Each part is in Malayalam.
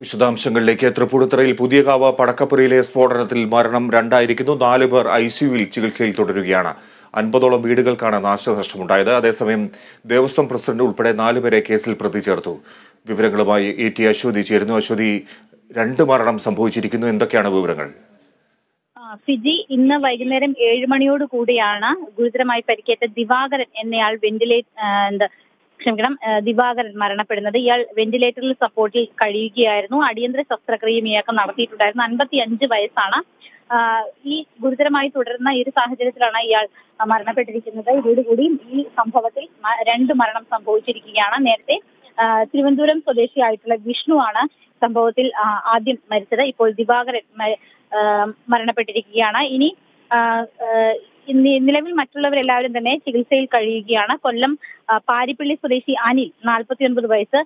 വിശദാംശങ്ങളിലേക്ക് തൃപ്പൂണിത്തുറയിൽ പുതിയകാവ് പടക്കപ്പുരയിലെ സ്ഫോടനത്തിൽ മരണം രണ്ടായിരിക്കുന്നു. 4 പേർ ഐസിയുവിൽ ചികിത്സയിൽ തുടരുകയാണ്. 50ഓളം വീടുകൾക്കാണ് നാശനഷ്ടമുണ്ടായത്. അതേസമയം ദേവസ്വം പ്രസിഡന്റ് ഉൾപ്പെടെ 4 പേരെ കേസിൽ പ്രതി ചേർത്തു. വിവരങ്ങളുമായി AT അശ്വതി ചേരുന്നു. അശ്വതി, 2 മരണം സംഭവിച്ചിരിക്കുന്നു. എന്തൊക്കെയാണ് വിവരങ്ങൾ? ഫിജി, ഇന്ന് വൈകുന്നേരം 7 മണിയോട് കൂടിയാണ് ഗുരുതരമായി പരിക്കേറ്റ ദിവാകരൻ എന്നയാൾ ദിവാകരൻ മരണപ്പെടുന്നത്. ഇയാൾ വെന്റിലേറ്ററിൽ സപ്പോർട്ടിൽ കഴിയുകയായിരുന്നു. അടിയന്തര ശസ്ത്രക്രിയയും ഇയാൾക്ക് നടത്തിയിട്ടുണ്ടായിരുന്നു. 55 വയസ്സാണ്. ഈ ഗുരുതരമായി തുടരുന്ന ഈ ഒരു സാഹചര്യത്തിലാണ് ഇയാൾ മരണപ്പെട്ടിരിക്കുന്നത്. ഇതോടുകൂടി ഈ സംഭവത്തിൽ 2 മരണം സംഭവിച്ചിരിക്കുകയാണ്. നേരത്തെ തിരുവനന്തപുരം സ്വദേശിയായിട്ടുള്ള വിഷ്ണുവാണ് സംഭവത്തിൽ ആദ്യം മരിച്ചത്. ഇപ്പോൾ ദിവാകരൻ മരണപ്പെട്ടിരിക്കുകയാണ്. ഇനി നിലവിൽ മറ്റുള്ളവരെല്ലാവരും തന്നെ ചികിത്സയിൽ കഴിയുകയാണ്. കൊല്ലം പാരിപ്പള്ളി സ്വദേശി അനിൽ, 49 വയസ്സ്,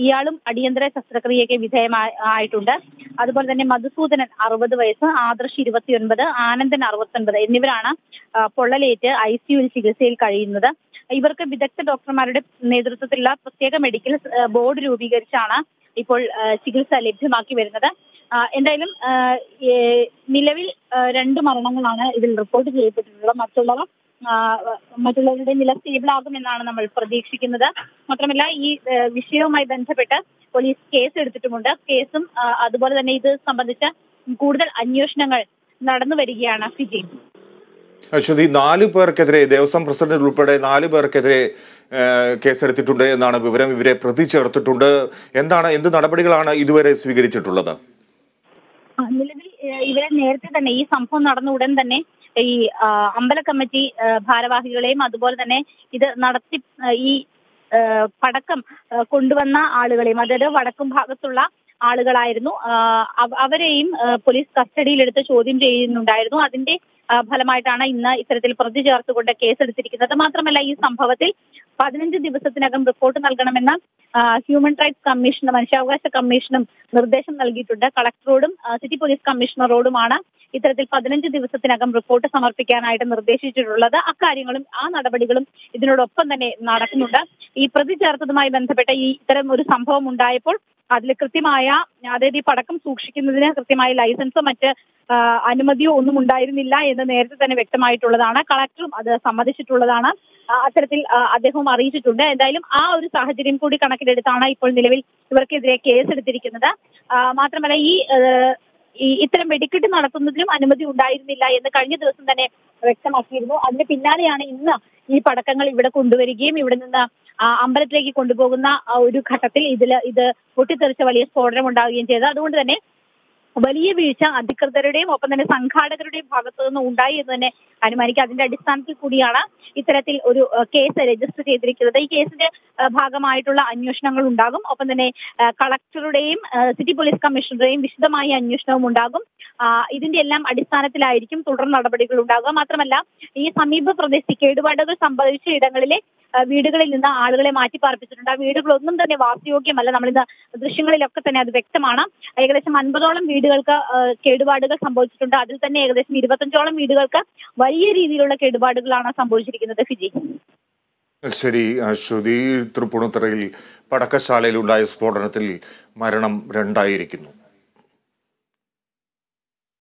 ഇയാളും അടിയന്തര ശസ്ത്രക്രിയയ്ക്ക് വിധേയമായിട്ടുണ്ട്. അതുപോലെ തന്നെ മധുസൂദനൻ, 60 വയസ്സ്, ആദർശ് 29, ആനന്ദൻ 69 എന്നിവരാണ് പൊള്ളലേറ്റ് ICUവിൽ ചികിത്സയിൽ കഴിയുന്നത്. ഇവർക്ക് വിദഗ്ധ ഡോക്ടർമാരുടെ നേതൃത്വത്തിലുള്ള പ്രത്യേക മെഡിക്കൽ ബോർഡ് രൂപീകരിച്ചാണ് ഇപ്പോൾ ചികിത്സ ലഭ്യമാക്കി വരുന്നത്. എന്തായാലും നിലവിൽ 2 മരണങ്ങളാണ് ഇതിൽ റിപ്പോർട്ട് ചെയ്യപ്പെട്ടിട്ടുള്ളത്. മറ്റുള്ളവരുടെ നില സ്റ്റേബിൾ ആകുമെന്നാണ് നമ്മൾ പ്രതീക്ഷിക്കുന്നത്. മാത്രമല്ല, ഈ വിഷയവുമായി ബന്ധപ്പെട്ട് പോലീസ് കേസ് എടുത്തിട്ടുമുണ്ട്. കേസും അതുപോലെ തന്നെ ഇത് സംബന്ധിച്ച കൂടുതൽ അന്വേഷണങ്ങൾ നടന്നു വരികയാണ്. ഫിജി, അശ്വതി, 4 പേർക്കെതിരെ, ദേവസ്വം പ്രസിഡന്റ് ഉൾപ്പെടെ 4 പേർക്കെതിരെ കേസെടുത്തിട്ടുണ്ട് എന്നാണ് വിവരം. ഇവരെ പ്രതി ചേർത്തിട്ടുണ്ട്. എന്ത് നടപടികളാണ് ഇതുവരെ സ്വീകരിച്ചിട്ടുള്ളത്? നിലവിൽ ഇവരെ നേരത്തെ തന്നെ ഈ സംഭവം നടന്ന ഉടൻ തന്നെ ഈ അമ്പല കമ്മിറ്റി ഭാരവാഹികളെയും അതുപോലെ തന്നെ ഇത് നടത്തി ഈ പടക്കം കൊണ്ടുവന്ന ആളുകളെയും, അതായത് വടക്കും ഭാഗത്തുള്ള ആളുകളായിരുന്നു, അവരെയും പോലീസ് കസ്റ്റഡിയിലെടുത്ത് ചോദ്യം ചെയ്യുന്നുണ്ടായിരുന്നു. അതിന്റെ ഫലമായിട്ടാണ് ഇന്ന് ഇത്തരത്തിൽ പ്രതി ചേർത്തുകൊണ്ട് കേസെടുത്തിരിക്കുന്നത്. മാത്രമല്ല, ഈ സംഭവത്തിൽ 15 ദിവസത്തിനകം റിപ്പോർട്ട് നൽകണമെന്ന ഹ്യൂമൻ റൈറ്റ്സ് കമ്മീഷനും മനുഷ്യാവകാശ കമ്മീഷനും നിർദ്ദേശം നൽകിയിട്ടുണ്ട്. കളക്ടറോടും സിറ്റി പോലീസ് കമ്മീഷണറോടുമാണ് ഇത്തരത്തിൽ 15 ദിവസത്തിനകം റിപ്പോർട്ട് സമർപ്പിക്കാനായിട്ട് നിർദ്ദേശിച്ചിട്ടുള്ളത്. അക്കാര്യങ്ങളും ആ നടപടികളും ഇതിനോടൊപ്പം തന്നെ നടക്കുന്നുണ്ട്. ഈ പ്രതി ചേർത്തതുമായി ബന്ധപ്പെട്ട ഇത്തരം ഒരു സംഭവം ഉണ്ടായപ്പോൾ അതിൽ കൃത്യമായ, അതായത് ഈ പടക്കം സൂക്ഷിക്കുന്നതിന് കൃത്യമായ ലൈസൻസോ മറ്റ് അനുമതിയോ ഒന്നും ഉണ്ടായിരുന്നില്ല എന്ന് നേരത്തെ തന്നെ വ്യക്തമായിട്ടുള്ളതാണ്. കളക്ടറും അത് സമ്മതിച്ചിട്ടുള്ളതാണ്. അത്തരത്തിൽ അദ്ദേഹവും അറിയിച്ചിട്ടുണ്ട്. എന്തായാലും ആ ഒരു സാഹചര്യം കൂടി കണക്കിലെടുത്താണ് ഇപ്പോൾ നിലവിൽ ഇവർക്കെതിരെ കേസെടുത്തിരിക്കുന്നത്. മാത്രമല്ല, ഇത്തരം വെടിക്കെട്ട് നടത്തുന്നതിനും അനുമതി ഉണ്ടായിരുന്നില്ല എന്ന് കഴിഞ്ഞ ദിവസം തന്നെ വ്യക്തമാക്കിയിരുന്നു. അതിന് പിന്നാലെയാണ് ഇന്ന് ഈ പടക്കങ്ങൾ ഇവിടെ കൊണ്ടുവരികയും ഇവിടെ നിന്ന് അമ്പലത്തിലേക്ക് കൊണ്ടുപോകുന്ന ഒരു ഘട്ടത്തിൽ ഇത് പൊട്ടിത്തെറിച്ച വലിയ സ്ഫോടനം ഉണ്ടാവുകയും ചെയ്തത്. അതുകൊണ്ട് തന്നെ വലിയ വീഴ്ച അധികൃതരുടെയും ഒപ്പം തന്നെ സംഘാടകരുടെയും ഭാഗത്തു നിന്ന് ഉണ്ടായി എന്ന് തന്നെ അനുമാനിക്കാം. അതിന്റെ അടിസ്ഥാനത്തിൽ കൂടിയാണ് ഇത്തരത്തിൽ ഒരു കേസ് രജിസ്റ്റർ ചെയ്തിരിക്കുന്നത്. ഈ കേസിന്റെ ഭാഗമായിട്ടുള്ള അന്വേഷണങ്ങൾ ഉണ്ടാകും. ഒപ്പം തന്നെ കളക്ടറുടെയും സിറ്റി പോലീസ് കമ്മീഷണറുടെയും വിശദമായ അന്വേഷണവും ഉണ്ടാകും. ഇതിന്റെ എല്ലാം അടിസ്ഥാനത്തിലായിരിക്കും തുടർ നടപടികൾ ഉണ്ടാകുക. മാത്രമല്ല, ഈ സമീപ പ്രദേശത്ത് കേടുപാടുകൾ സംഭവിച്ച ഇടങ്ങളിലെ വീടുകളിൽ നിന്ന് ആളുകളെ മാറ്റിപ്പാർപ്പിച്ചിട്ടുണ്ട്. ആ വീടുകളൊന്നും തന്നെ വാസയോഗ്യമല്ല. നമ്മളിന്ന് ദൃശ്യങ്ങളിലൊക്കെ തന്നെ അത് വ്യക്തമാണ്. ഏകദേശം 50ഓളം വീടുകൾക്ക് കേടുപാടുകൾ സംഭവിച്ചിട്ടുണ്ട്. അതിൽ തന്നെ ഏകദേശം 25ഓളം വീടുകൾക്ക് വലിയ രീതിയിലുള്ള കേടുപാടുകളാണ് സംഭവിച്ചിരിക്കുന്നത്. ഫിജി, ശരി അശ്വതി, തൃപ്പൂണിത്തുറയിൽ പടക്കശാലയിലുണ്ടായ സ്ഫോടനത്തിൽ മരണം 2 ആയിരിക്കുന്നു.